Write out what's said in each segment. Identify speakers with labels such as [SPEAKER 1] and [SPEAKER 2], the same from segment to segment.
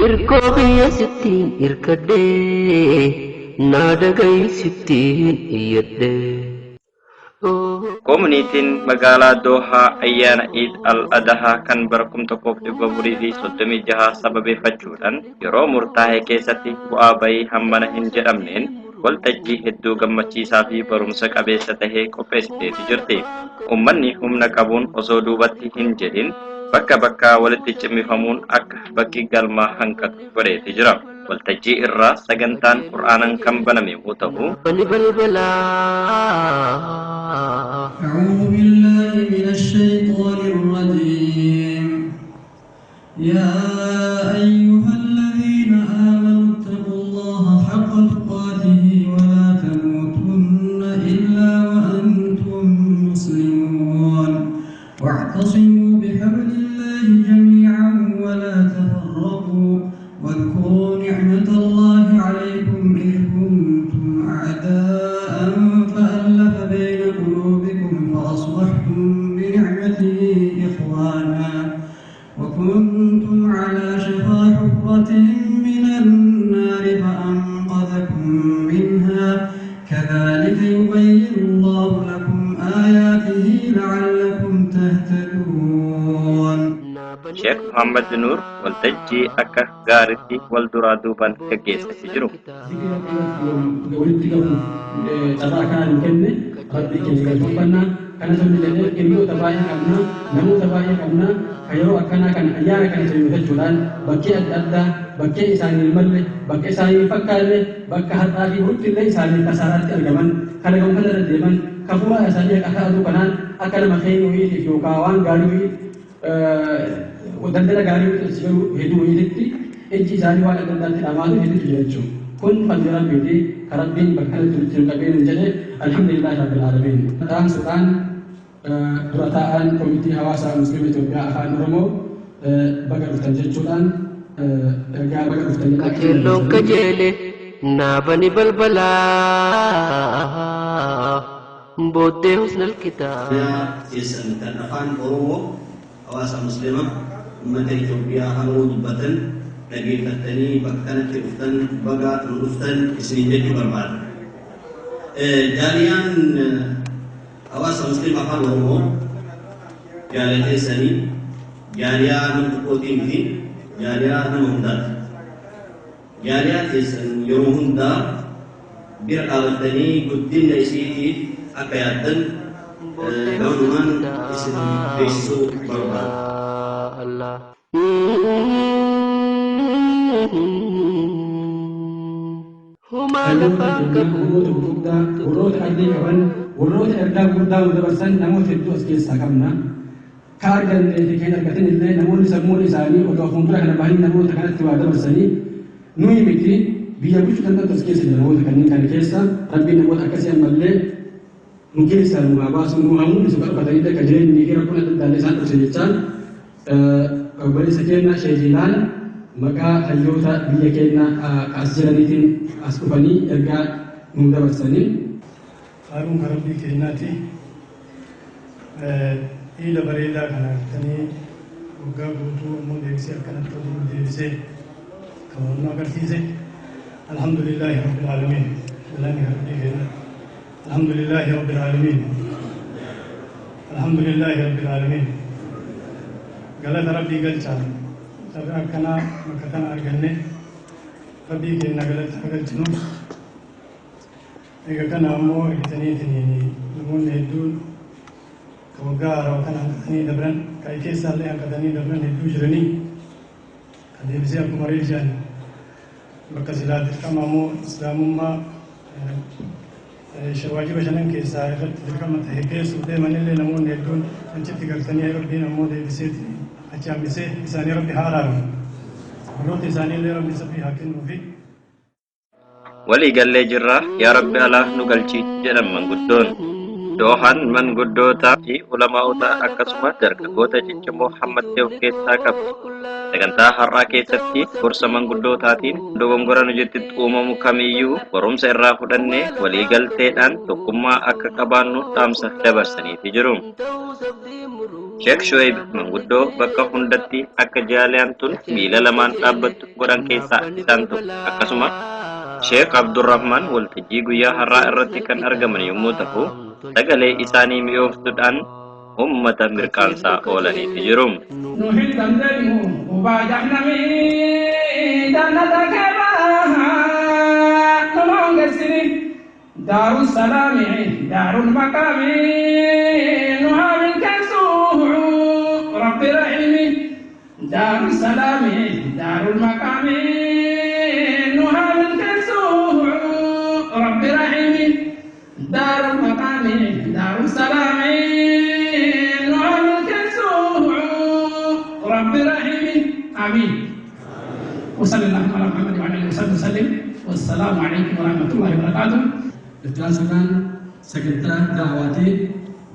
[SPEAKER 1] Irkoobiya sittiin irkadhee naadagay sittiin iyyadhee. Komunitiin magaalaa Dohaa ayyaana Eid al-Adhaa kan bara 1436 sababeeffachuudhaan yeroo murtaa'e keessatti bu'aa bahii hammana hin jedhamneen waltajjii hedduu gammachiisaa fi barumsa qabeessa tahee qopheessiteeti jirti. Uummanni humna qabuun osoo duubatti hin jedhin bakka bakkaa walitti cimmifamuun akka bakki galmaa hanqatu godheeti jira. Waltajjii irraa sagantaan Qur'aanan kan baname yoo ta'u
[SPEAKER 2] أعوذ بالله من الشيطان الرجيم يا أيها الذين آمنوا اتقوا الله حق تقاته ولا تموتن إلا وأنتم مسلمون واعتصموا بحبل الله جميعا ولا تفرقوا واذكروا نعمة الله عليكم إذ كنتم أعداء فألف بين قلوبكم فأصبحتم بنعمته إخوانا وكنتم على شفا حفرة من النار فأنقذكم منها كذلك يبين الله لكم آياته لعلكم تهتدون.
[SPEAKER 3] Sheikh Muhammad Nur waltajjii akka gaariitti wal duraa duubaan gaggeessaa jiru.
[SPEAKER 4] Carraa kanaan kenne rabbii keenya galfannaa kana tolli jedhee hiriyoota baay'ee qabna namoota baay'ee qabna kan yeroo akkanaa kana ayyaana kana sababeeffachuudhaan bakkee adda addaa bakkee isaanii hin malle bakka isaanii hin fakkaanne bakka har'aa fi hundillee isaanii kasaaraatti argaman kana gahu kana irra deeman kafuma isaanii akka aduu kanaan akka nama keenya wayiitiif yookaan waan gaarii wayii daldala gaarii wayii hedduu wayiititti ejji isaanii waan adda addaatti dhamaatu hedduutu jira jechuudha. kun fadli rabbiiti ka rabbiin bakka itti qabeen jedhe alhamdulillahi rabbil alamin. Ta'an suudhaan dura taa'an komitii hawaasa musliima Itoophiyaa afaan Oromoo baga dhuftan jechuudhaan ergaa baga dhuftan
[SPEAKER 1] Kajeelloon kajeele naabani balbalaa booddee husnal kitaab.
[SPEAKER 5] Keessan kan afaan Oromoo hawaasa musliima ummata Itoophiyaa hamoo dubbatan dhageeffattanii bakka kanatti dhuftan baga dhuftan isin jechuu barbaada. Jaaliyaan hawaasa musliima afaan Oromoo jaalateessanii jaaliyaa nama tokkootii miti jaaliyaa nama hundaati. Jaaliyaa keessan yeroo hundaa bira dhaabattanii guddina isiitiif akka yaaddan garumaan isin beeksisuu barbaada.
[SPEAKER 4] warroota ardii qaban warroota ergaa guddaa nu dabarsan namoota hedduu as keessaa qabna. Ka arganne fi kan argatan illee namoonni sammuun isaanii odoo fuuldura kana bahanii namoota kanatti waa dabarsanii nuyi miti biyya bulchuu danda'u as keessa jira. Namoota kanneen kana keessa rabbiin namoota akkasii ammallee nu keessaa nu baasu nu hamuun isu qarfatanii akka jireenyi fi rakkoon adda addaa isaan dhufse jechaan obboleessa keenya sheejilaan maqaa hayyoota biyya keenya as jiraniitiin as dhufanii ergaa nu dabarsanii.
[SPEAKER 6] Faaruun rabbii keenyaati. Ila bareedaa kana argatanii waggaa guutuu ammoo deebisee akkanatti waliin deebisee kan nu agarsiise. Alhamdulillahi rabbil aalamiin. Ilaani rabbii keenya. Alhamdulillahi rabbil aalamiin. Alhamdulillahi rabbil aalamiin. Galata rabbii galchaa. Sabaa akkanaa bakka kana arganne rabbii keenya galata galchinu. Egaa kana ammoo hir'isaniitiin namoonni hedduun kan waggaa haaraa kana hanqatanii dabran kan keessaallee hanqatanii dabran hedduu jiranii kan deebisee akkuma reejaan bakka silaa dirqama ammoo islaamummaa waajiba shanan keessaa irratti dirqama ta'e geessuuf deemanillee namoonni hedduun achitti galtanii rabbiin ammoo deebiseeti achi hambisee isaanii rabbi haa araaramu. Warroota isaaniillee rabbi sabbii haa kennuufi.
[SPEAKER 3] Walii gallee jirra yaa rabbi alaa nu galchi jedhan manguddoon. Dohaan manguddootaa fi ulamaa'ota akkasumas dargaggoota ciccimoo hammatti of keessaa qabdi. Sagantaa har'aa keessatti gorsa manguddootaatiin dogongora nu jettitti uumamu kamiyyuu barumsa irraa fudhannee walii galteedhaan tokkummaa akka qabaannu dhaamsa dabarsaniifi jiru. Sheekh Shuaib manguddoo bakka hundatti akka jaaliyaan tun miila lamaan dhaabbattu godhan keessaa isaan tokko. Akkasuma Sheekh Abdurrahman waltajjii guyyaa har'aa irratti kan argaman yommuu ta'u, sagalee isaanii mi'ooftuudhaan ummata mirqaansaa oolaniiti jiru.
[SPEAKER 4] دار السلام دار المقام نهى بالكسوع رب رحيم دار السلام دار المقام نهى بالكسوع رب رحيم دار المقام دار السلام نهى بالكسوع رب رحيم آمين وصلى الله على محمد وعلى اله وصحبه وسلم والسلام عليكم ورحمه الله وبركاته.
[SPEAKER 2] إتراسكان سكتة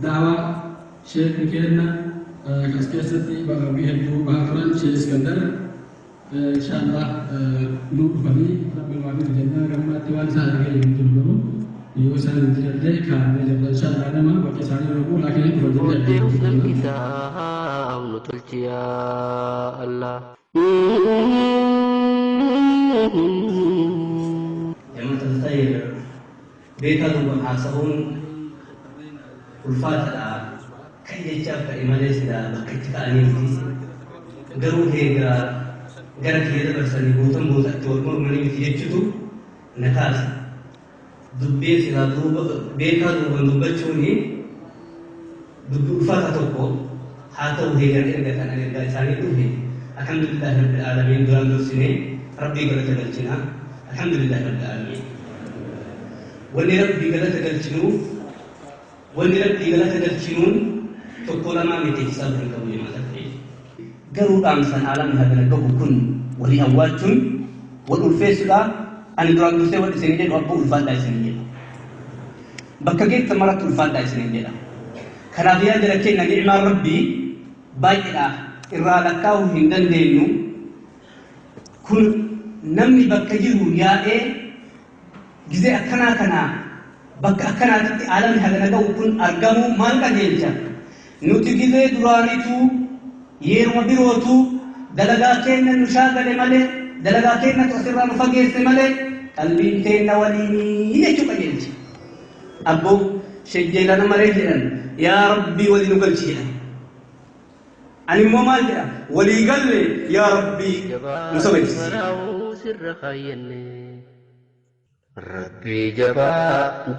[SPEAKER 2] دعوة شيخ كيرنا كسكستي بيهدو بهارن شيخ اسكندر إن شاء الله نور فمي رب العالمين الجنة كما توان سهل يمتلونه يوسال الجنة كان إن شاء الله أنا ما بقي سهل يقول لكن يفرض
[SPEAKER 7] الكتاب نتلتي يا الله
[SPEAKER 5] جماعة الخير بيتا دوبا حاسبون الفاتحة كي يجاب كإيمانيس دا بكتك أنيفتي قروا هيدا قرأت هيدا برسالي بوتن بوتا تورمور مني متججتو نكاس دبي سيدا دوبا بيتا دوبا دوبتشوني دبي الفاتحة توقو حاتو هيدا إرغة أنا إرغة إساني دوبي الحمد لله رب العالمين دوران دوسيني ربي قلت بلتنا الحمد لله رب العالمين wanni rabbii galata galchinu wanni rabbii galata galchinuun tokko lamaa miti hisaaba hin qabu jemaata ta'e garuu dhaamsan aalamni hagana gahu kun walii awwaachuun wal ulfeessuudha ani duraan dursee wal isinii jedhu abbuu ulfaadhaa isinii jedha bakka geetta maratti ulfaadhaa isinii jedha kanaaf yaa jala kenna ni'maan rabbii baay'eedha irraa lakkaa'uu hin dandeenyu kun namni bakka jiru yaa'ee gizee akkanaa kana bakka akkanaatti aalamni hagana gahu kun argamu maal qajeelcha nuti gizee duraanitu yeruma birootu dalagaa keenya nu shaagale malee dalagaa keenya asirraa nu fageesse malee qalbiin keenya waliinii jechuu qajeelcha abboo shejjeelana maree jedhan yaa rabbii walii nu galchi jedhan ani immoo maal jedha walii galle yaa rabbii nu sabachiisi
[SPEAKER 7] ربي جبا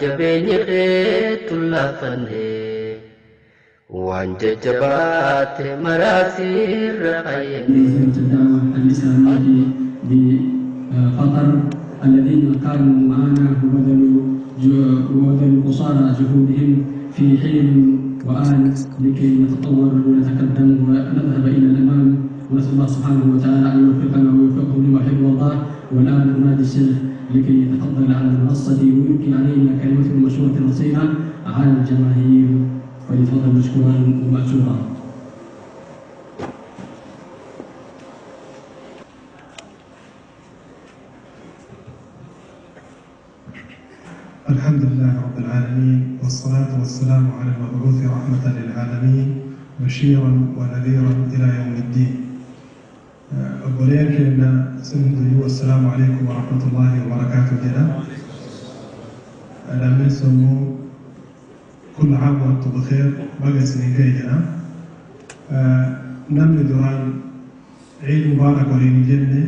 [SPEAKER 7] جبيني خيط اللافنه وانج جبات مراسير رقيني
[SPEAKER 2] الدعوة الإسلامية بقطر الذين كانوا معنا وبذلوا قصارى جهودهم في حين وآن لكي نتطور ونتقدم ونذهب إلى الأمام ونسأل الله سبحانه وتعالى أن يوفقنا ويوفقهم لما يحب الله. والآن ننادي الشيخ لكي يتفضل على المنصة ويلقي علينا كلمة مشهورة رصينة على الجماهير فليتفضل مشكورا ومأجورا.
[SPEAKER 6] الحمد لله رب العالمين والصلاة والسلام على المبعوث رحمة للعالمين بشيرا ونذيرا إلى يوم الدين. أقولك إن سنتي والسلام عليكم ورحمة الله وبركاته جدا. لما يسموا كل عام وأنتم بخير بقى سنين جدا. نمي دوران عيد مبارك ولين جنة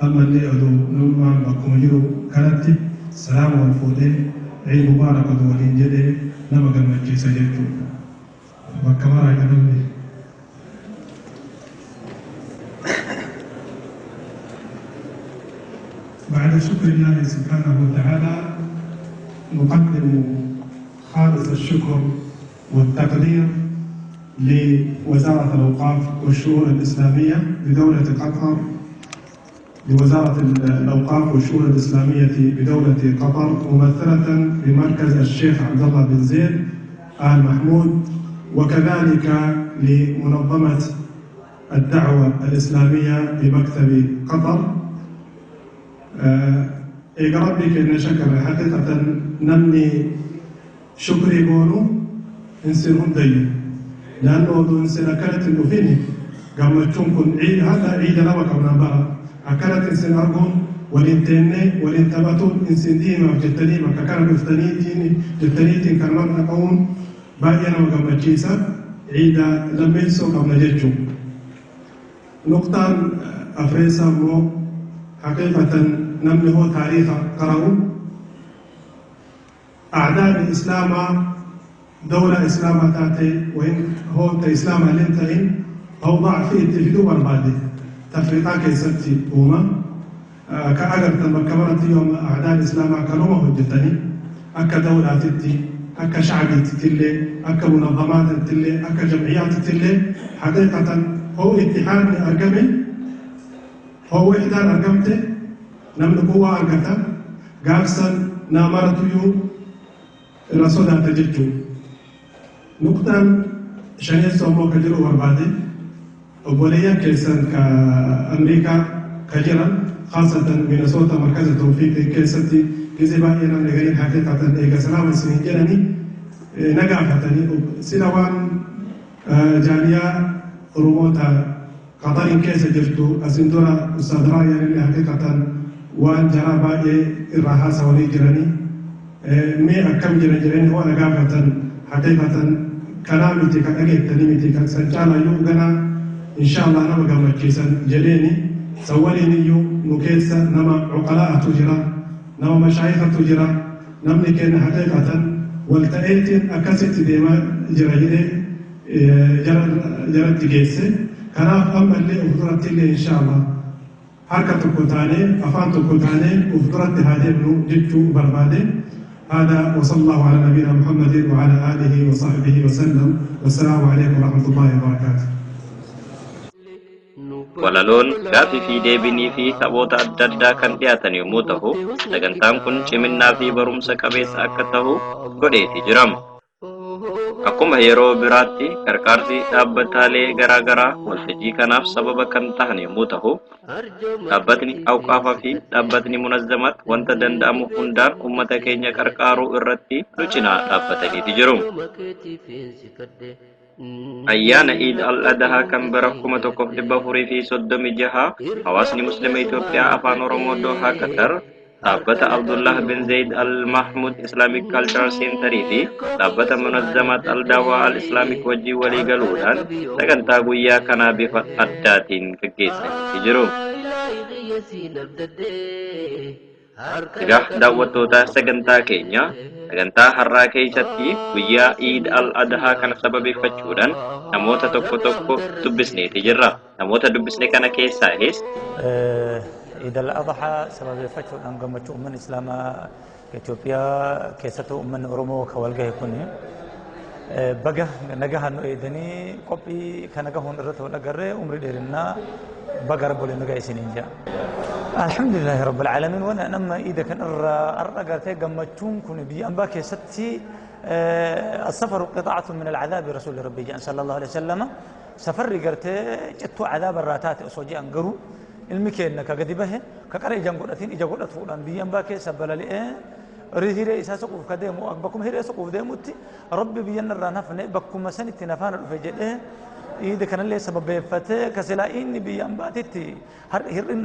[SPEAKER 6] أما اللي أدو نمان بكم يرو كانت سلام والفودين عيد مبارك ولين جنة نما قد مجلس جدو وكما رأينا بعد شكر الله سبحانه وتعالى نقدم خالص الشكر والتقدير لوزارة الأوقاف والشؤون الإسلامية بدولة قطر لوزارة الأوقاف والشؤون الإسلامية بدولة قطر ممثلة بمركز الشيخ عبد الله بن زيد آل محمود وكذلك لمنظمة الدعوة الإسلامية بمكتب قطر. إقرابي كأن شكر حقيقة نمني شكري بونو إنسيهم دي لأنه دون سنة كانت النفيني قامتشون كن عيد هذا عيد لما قبنا بها أكلت إنسان أرجون والإنترنت والإنتباتون إنسان ديما وجتني ما كان مفتنيتين جتنيتين كرمان أقوم باقي أنا وقامتشيسا عيد لما يسوق قبنا جتشو نقطة أفريسا مو حقيقة نمني هو تاريخ قرأوا أعداء الإسلام دولة إسلام تاتي وإن هو إسلام الانتهين أو ضعف اتفدوا بربادي تفريقا كيستي هما كأجر تمكبرت يوم أعداء الإسلام كانوا هجتني أكا دولة تتي أكا شعب تتلي أكا منظمات تتلي أكا جمعيات تتلي حقيقة هو اتحاد أرقمي هو إحدى أرقمته نملكوا أرقمته قابسا نامرت يوم الرسول تجدوا نقطة شنية سومو كجرو بربادي أولية كيسان كأمريكا كجرا خاصة مينيسوتا مركز التوفيق كيستي كيزبا إيران نغيرين حقيقة إيجا سلام السنين جراني نقافتني سنوان جالية روموتا قطر كيس جرتو أسندورا أستاذ رايا اللي حقيقة وان جرابا الرحاسة ولي جراني مي أكم جراني هو نقافة حقيقة كلامتي كأجيب تنميتي كسنجالا يوغنا إن شاء الله أنا بقى مكيسا جليني سواليني يو نكيسا نما عقلاء تجرا نما مشايخ تجرا نمني كان حقيقة والتأيتين أكست ديما جرا جرا تجيسي كناف أما اللي أفضلت اللي إن شاء الله حركة الكتاني أفانت الكتاني أفضلت هذه ابن جدو بربادي هذا وصلى الله على نبينا محمد وعلى آله وصحبه وسلم والسلام عليكم ورحمة الله وبركاته
[SPEAKER 3] Walaloon gaafii fi deebinii fi taphoota adda addaa kan dhiyaatan yommuu ta'u, sagantaan kun ciminnaa fi barumsa qabeessa akka ta'u godheeti jirama. Akkuma yeroo biraatti gargaarsi dhaabbataalee garaagaraa waltajjii kanaaf sababa kan tahan yommuu ta'u, dhaabbatni awqaafaa fi dhaabbatni munazzamaat wanta danda'amu hundaan uummata keenya gargaaruu irratti nu cinaa dhaabbataniiti jiru. Ayyaana Eid al-Adhaa kan bara 1436 hawaasni Musliima Itoophiyaa afaan Oromoo Dohaa Qatar dhaabbata Abdullah bin Zaid al-Mahmud Islamic Cultural Center fi dhaabbata Munazzamaat al-Dawaa al-Islamic wajjin walii galuudhaan sagantaa guyyaa kanaa bifa addaatiin gaggeessanii jiru. Egaa daawwattoota sagantaa keenya sagantaa har'aa keessatti guyyaa Eid al-Adhaa kana sababeeffachuudhaan namoota tokko tokko dubbisneeti jirra. Namoota dubbisne kana keessaayis
[SPEAKER 8] Eid al-Adhaa sababeeffachuudhaan gammachuu uummanni Islaamaa Itoophiyaa keessattuu uummanni Oromoo kan walgahe kun baga nagahan nu eedanii qophii kana gahuun irratti wal agarree umrii dheerinnaa baga rabboleen nagaa isiniin jaa. الحمد لله رب العالمين وانا نما اذا كان الرقرتي قمتون كن بي انبا كيستي السفر قطعه من العذاب رسول ربي صلى الله عليه وسلم سفر قرتي جتو عذاب الراتات اسوجي انغرو المكين كغدبه كقري جنقدتين اجا قدت فودان بي انبا كي سبلالي ريهيري اساسو كدمو اكبكم هيري اسو ديموتي ربي بينا رانفن بكم سنت نفان فجده اذا كان لي سبب فتاه كسلا اني بي انبا تتي